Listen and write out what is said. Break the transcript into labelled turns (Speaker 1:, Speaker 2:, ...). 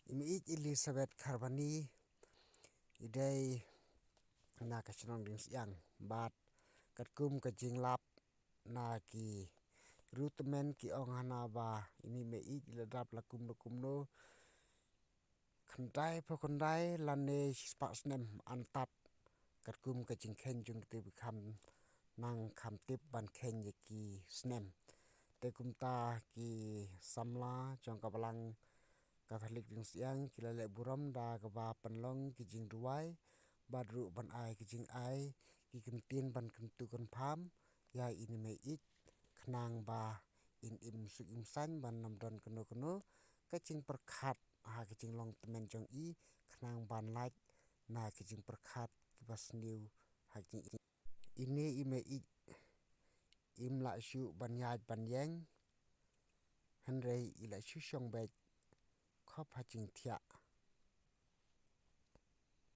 Speaker 1: Imi Elizabeth Carbani idai na ka chnong ding siang bat kat kum ka jing lap na ki rutmen ki ong hana ba imi me ila dap la kum no khandai pho khandai lane spa snem antat kat kum ka jing khen jung te kham nang kham tip ban khen ye ki snem te kum ta ki samla chong ka balang Catholic ding siang kilale buram da ka ba panlong ki jing ruai badru ban ai ki jing ai ki kintin ban kan tu kan pham ya in me ik khnang ba in im su im san ban nam don kano ka jing perkhat ha ki jing long temen jong i khnang ban like na ki jing perkhat ki bas new ha jing ini ime ik im la shu ban yai ban yang hanrei ila shu shong bai khop ha jing thia